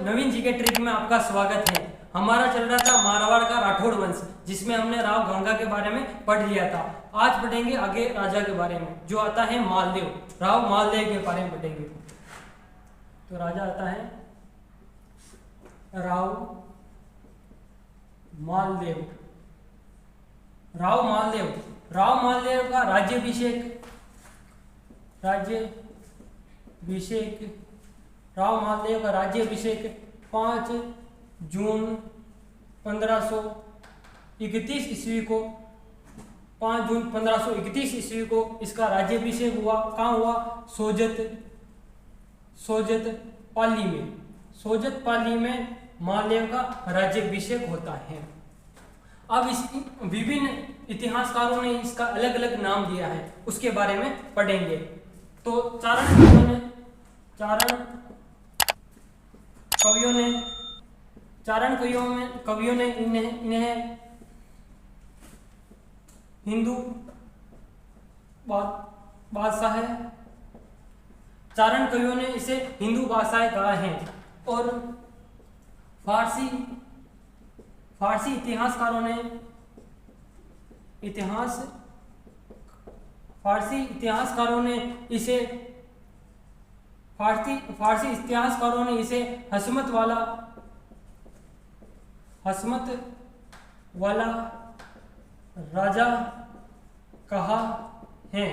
नवीन GK trick में आपका स्वागत है। हमारा चल रहा था मारवाड़ का राठौड़ वंश, जिसमें हमने राव गंगा के बारे में पढ़ लिया था। आज पढ़ेंगे आगे राजा के बारे में, जो आता है मालदेव। राव मालदेव के बारे में पढ़ेंगे। तो राजा आता है राव मालदेव। राव मालदेव का राज्याभिषेक राव मालदेव का राज्याभिषेक 5 जून 1531 ईस्वी को 5 जून 1531 ईस्वी को इसका राज्याभिषेक हुआ। कहाँ हुआ? सोजत पाली में मालदेव का राज्याभिषेक होता है। अब इस विभिन्न इतिहासकारों ने इसका अलग अलग नाम दिया है, उसके बारे में पढ़ेंगे। तो चारण कवियों ने इन्हें हिंदू बादशाह है। चारण कवियों ने इसे हिंदू बादशाह कहा है। और फारसी इतिहासकारों ने इसे हसमत वाला राजा कहा है।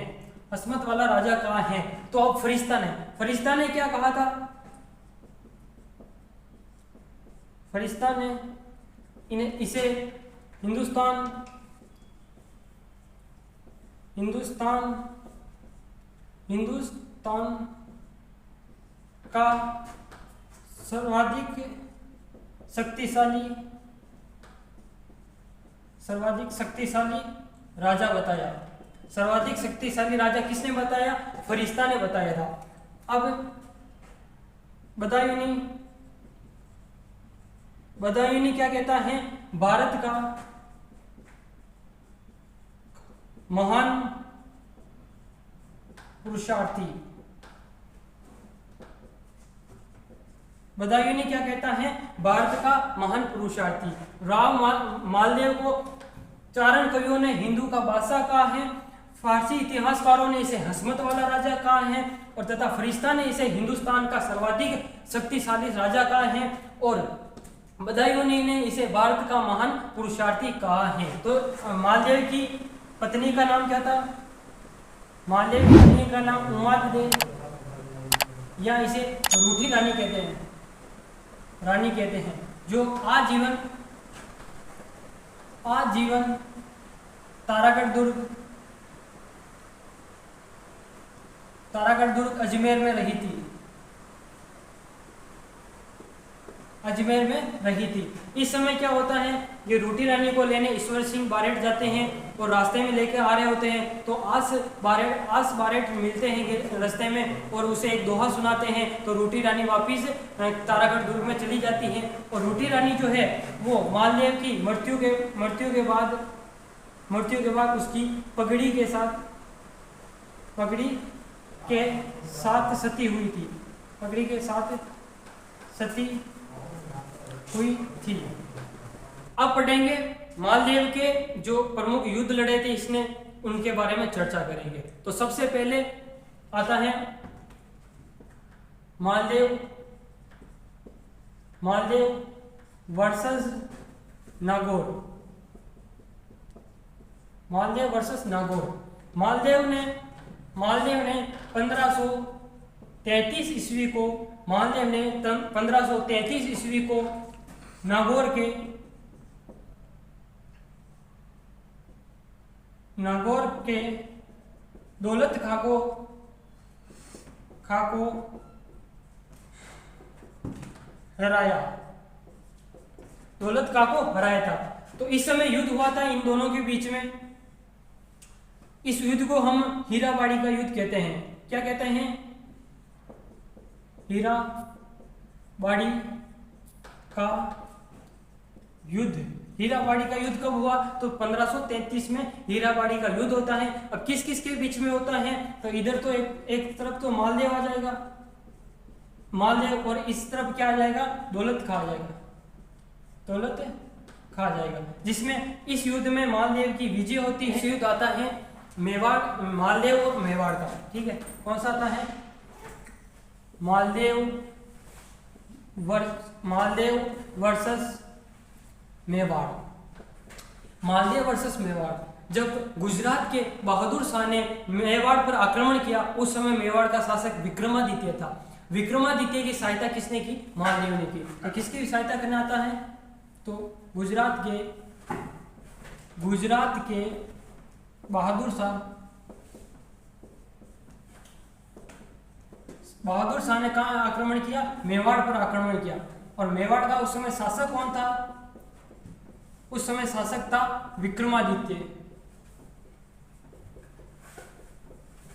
हसमत वाला राजा कहा है। तो अब फरिश्ता ने क्या कहा था? फरिश्ता ने इसे हिंदुस्तान का सर्वाधिक शक्तिशाली राजा बताया। सर्वाधिक शक्तिशाली राजा किसने बताया? फरिश्ता ने बताया था। अब बदायूनी क्या कहता है? भारत का महान पुरुषार्थी। बदायूनी क्या कहता है? भारत का महान पुरुषार्थी। राव मालदेव को चारण कवियों ने हिंदू का बादशाह कहा है। फारसी इतिहासकारों ने इसे हसमत वाला राजा कहा है, और तथा फरिश्ता ने इसे हिंदुस्तान का सर्वाधिक शक्तिशाली राजा कहा है, और बदायूनी ने इसे भारत का महान पुरुषार्थी कहा है। तो मालदेव की पत्नी का नाम क्या था? मालदेव की पत्नी का नाम उमा दे, या इसे रूठी रानी कहते हैं, जो आजीवन तारागढ़ दुर्ग अजमेर में रही थी। इस समय क्या होता है? ये रूठी रानी को लेने ईश्वर सिंह बारेट जाते हैं, और रास्ते में लेके आ रहे होते हैं। तो आस बारेट मिलते हैं रास्ते में, और उसे एक दोहा सुनाते हैं। तो रूठी रानी वापिस तारागढ़ दुर्ग में चली जाती है। और रूठी रानी जो है वो मालदेव की मृत्यु के बाद उसकी पगड़ी के साथ सती हुई थी। अब पढ़ेंगे मालदेव के जो प्रमुख युद्ध लड़े थे इसने, उनके बारे में चर्चा करेंगे। तो सबसे पहले आता है मालदेव वर्सेस नागौर। मालदेव ने 1533 ईस्वी को नागौर के दौलत खां को हराया था। तो इस समय युद्ध हुआ था इन दोनों के बीच में। इस युद्ध को हम हीराबाड़ी का युद्ध कहते हैं। क्या कहते हैं? हीराबाड़ी का युद्ध। हीराबाड़ी का युद्ध कब हुआ? तो 1533 में हीराबाड़ी का युद्ध होता है। अब किस किस के बीच में होता है? तो इधर तो एक तरफ तो मालदेव आ जाएगा, मालदेव और इस तरफ क्या आ जाएगा, दौलत खा जाएगा, दौलत खा जाएगा, जिसमें इस युद्ध में मालदेव की विजय होती है। युद्ध आता है मेवाड़, मालदेव और मेवाड़ का, ठीक है। कौन सा आता है, मालदेव वर्सेस मेवाड़, मालदेव वर्सेस मेवाड़। जब गुजरात के बहादुर शाह ने मेवाड़ पर आक्रमण किया, उस समय मेवाड़ का शासक विक्रमादित्य था। विक्रमादित्य की सहायता किसने की, मालदेव ने की। तो किसकी सहायता करना आता है, तो गुजरात के बहादुर शाह ने कहाँ आक्रमण किया, मेवाड़ पर आक्रमण किया। और मेवाड़ का उस समय शासक कौन था, उस समय शासक था विक्रमादित्य।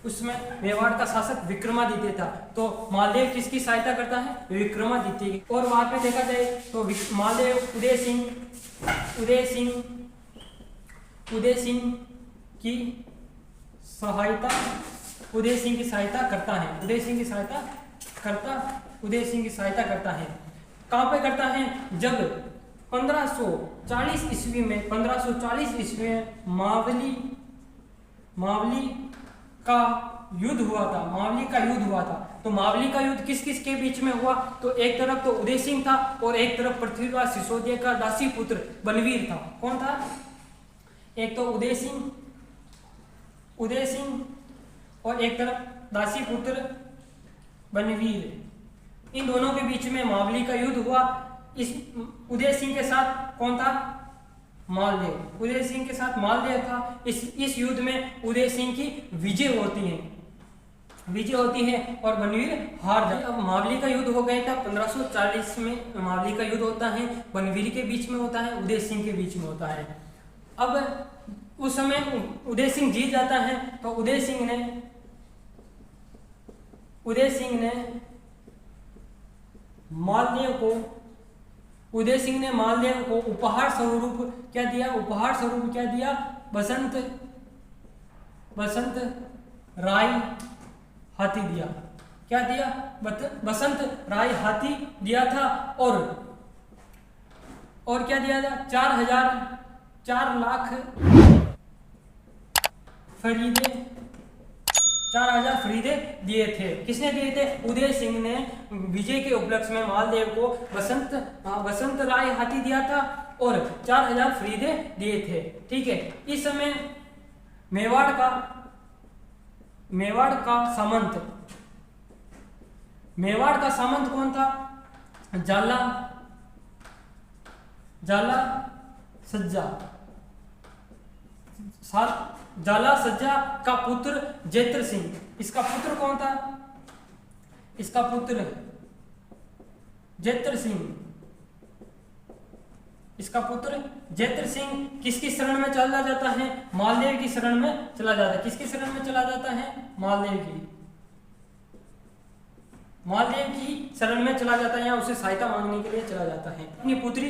उसमें मेवाड़ का शासक विक्रमादित्य था। तो मालदेव किसकी सहायता करता है, विक्रमादित्य की। और वहां पे देखा जाए तो मालदेव उदय सिंह की सहायता करता है, उदय सिंह की सहायता करता है। कहां पे करता है, जब 1540 ईस्वी में मावली का युद्ध हुआ था। तो मावली का युद्ध किस किस के बीच में हुआ, तो एक तरफ तो उदय सिंह था और एक तरफ पृथ्वीराज सिसोदिया का दासी पुत्र बनवीर था। कौन था, एक तो उदय सिंह और एक तरफ दासी पुत्र बनवीर। इन दोनों के बीच में मावली का युद्ध हुआ। इस उदय सिंह के साथ कौन था, मालदेव। उदय सिंह के साथ मालदेव था। इस युद्ध में उदय सिंह की विजय होती है और बनवीर हार जाता है। अब मावली का युद्ध हो गया था 1540 में, मावली का युद्ध होता है, बनवीर के बीच में होता है, उदय सिंह के बीच में होता है। अब उस समय उदय सिंह जीत जाता है। तो उदय सिंह ने मालदेव को उपहार स्वरूप क्या दिया, बसंत राय हाथी दिया। क्या दिया, बसंत राय हाथी दिया था। और क्या दिया था, 4 लाख फरीदे दिए थे। किसने दिए थे, उदय सिंह ने विजय के उपलक्ष्य में मालदेव को बसंत राय हाथी दिया था और 4000 फरीदे दिए थे, ठीक है। इस समय मेवाड़ का सामंत कौन था, जाला सज्जा का पुत्र जेत्र सिंह। इसका पुत्र कौन था, इसका पुत्र जेत्र सिंह किसकी शरण में चला जाता है, मालदेव की शरण में चला जाता है। किसकी शरण में चला जाता है, मालदेव की शरण में चला जाता है, या उसे सहायता मांगने के लिए चला जाता है। अपनी पुत्री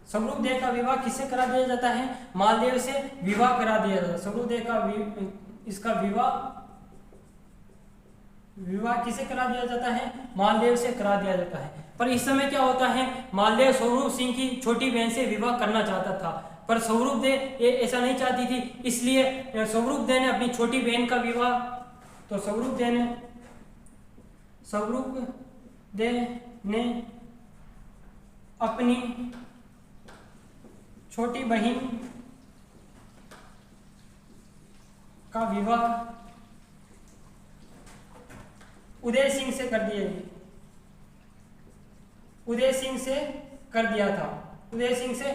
स्वरूपदेव का विवाह किससे करा दिया जाता है, मालदेव से विवाह करा दिया जाता है। स्वरूपदेव का इसका विवाह किसे करा दिया जाता है, मालदेव से करा दिया जाता है। पर इस समय क्या होता है, मालदेव स्वरूप सिंह की छोटी बहन से विवाह करना चाहता था, पर स्वरूपदेव ये ऐसा नहीं चाहती थी। इसलिए स्वरूपदेव ने अपनी छोटी बहन का विवाह, तो स्वरूपदेव ने अपनी छोटी बहन का विवाह उदय सिंह से कर दिया था। उदय सिंह से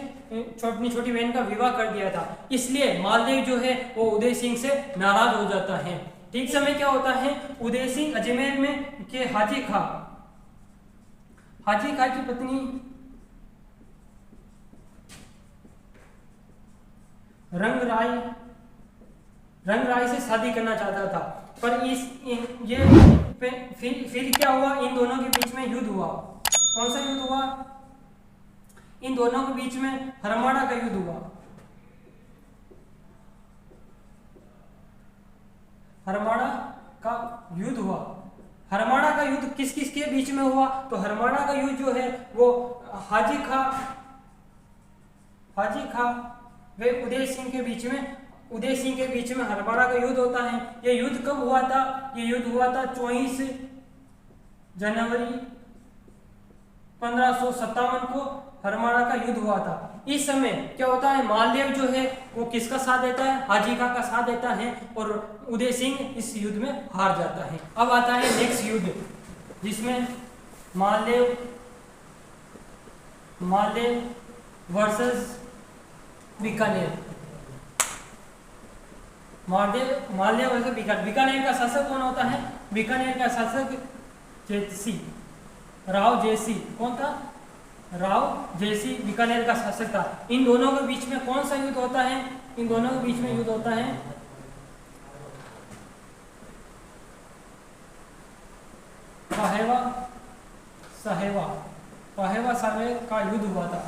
अपनी छोटी बहन का विवाह कर दिया था। इसलिए मालदेव जो है वो उदय सिंह से नाराज हो जाता है। ठीक समय क्या होता है, उदय सिंह अजमेर में के हाजी खां की पत्नी रंग राय से शादी करना चाहता था। पर फिर क्या हुआ, इन दोनों के बीच में युद्ध हुआ। कौन सा युद्ध हुआ, इन दोनों के बीच में हरमाड़ा का युद्ध हुआ। का युद्ध हुआ। हरमाणा का युद्ध किस किस के बीच में हुआ? तो हरमाणा का युद्ध जो है वो हाजी खां व उदय सिंह के बीच में हरमाणा का युद्ध होता है। ये युद्ध कब हुआ था? ये युद्ध हुआ था 24 जनवरी 1557 को हरमाणा का युद्ध हुआ था। इस समय क्या होता है, मालदेव जो है वो किसका साथ देता है? हाजी खां का साथ देता है और उदय सिंह इस युद्ध में हार जाता है। अब आता है नेक्स्ट युद्ध, जिसमें मालदेव वर्सेस बीकानेर। मालदेव वर्सेस बीकानेर का शासक कौन होता है? बीकानेर का शासक राव जयसी। कौन था? राव जयसी बीकानेर का शासक था। इन दोनों के बीच में कौन सा युद्ध होता है? इन दोनों के बीच में युद्ध होता है पाहेवा सावे का युद्ध हुआ था।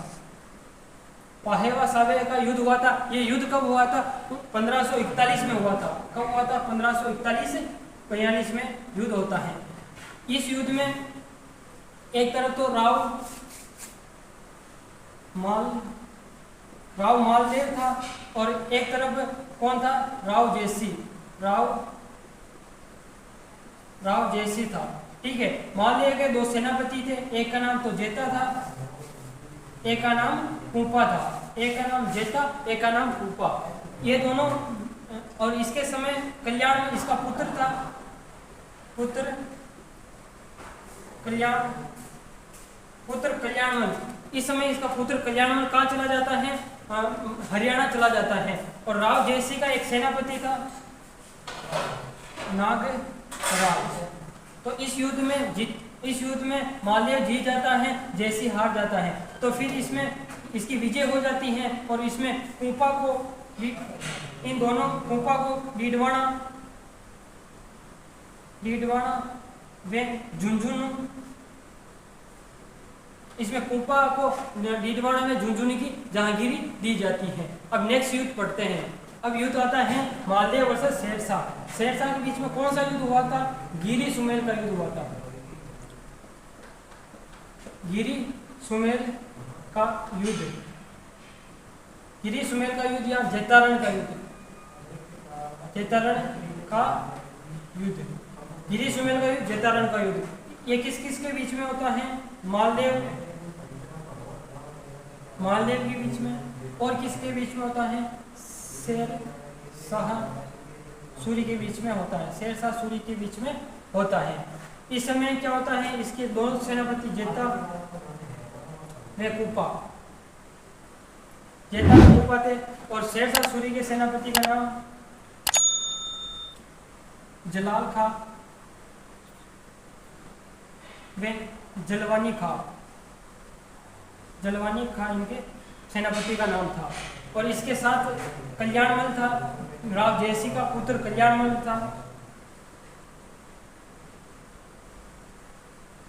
पाहेवा सावे का युद्ध हुआ था। ये युद्ध कब हुआ था? 1541 में हुआ था। कब हुआ था? 1541-42 में युद्ध होता है। इस युद्ध में एक तरफ तो राव मालदेव था और एक तरफ कौन था? राव जयसी था। ठीक है। मालदेव के दो सेनापति थे, एक का नाम तो जेता था, एक का नाम कुपा था। एक का नाम जेता, एक का नाम कुपा। ये दोनों, और इसके समय कल्याण में इसका पुत्र था, कल्याणमल। इस समय इसका पुत्र कल्याणमल कहाँ चला जाता है? हरियाणा चला जाता है। और राव जयसी का एक सेनापति था नागराज। तो इस युद्ध में मालदेव जीत जाता है, जयसी हार जाता है। तो फिर इसमें इसकी विजय हो जाती है और इसमें कुपा को डीडवाना व झुंझुनू, इसमें कुपा को डीडवाना में झुंझुनू की जहांगीरी दी जाती है। अब नेक्स्ट युद्ध पढ़ते हैं। अब युद्ध आता है मालदेव वर्सेस शेरशाह। शेरशाह के बीच में कौन सा युद्ध हुआ था? गिरी सुमेल का युद्ध हुआ था। गिरी सुमेल का युद्ध या जैतारण का युद्ध। गिरी सुमेल का युद्ध, जैतारण का युद्ध, ये किस किस के बीच में होता है? मालदेव के बीच में। और किसके बीच में होता है? शेरशाह सूरी के बीच में होता है। शेरशाह सूरी के बीच में होता है। इस समय क्या होता है? इसके दोनों सेनापति जेता व कुपा थे और शेरशाह सूरी के सेनापति का नाम जलाल खां व जलवानी खां इनके सेनापति का नाम था। और इसके साथ कल्याणमल था, राव जयसी का पुत्र कल्याणमल था।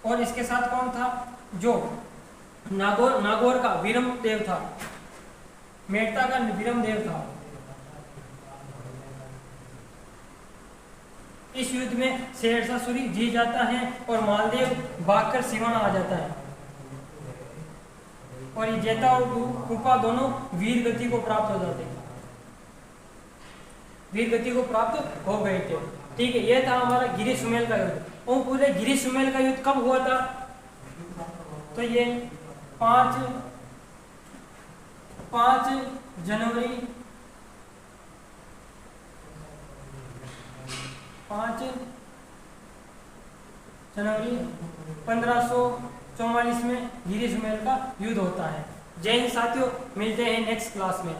और इसके साथ कौन था? जो नागौर का वीरमदेव था, मेड़ता का वीरमदेव था। इस युद्ध में शेरशाह सूरी जीत जाता है और मालदेव भागकर सिवाना आ जाता है। और ये जेता और कुपा दोनों वीर गति को प्राप्त हो जाते हैं, वीर गति को प्राप्त हो गए थे। ठीक है, यह था हमारा गिरी सुमेल का युद्ध। और पूरे गिरी सुमेल का युद्ध कब हुआ था? तो ये 5 जनवरी 1544 में गिरी सुमेल का युद्ध होता है। जय हिंद साथियों, मिलते हैं नेक्स्ट क्लास में।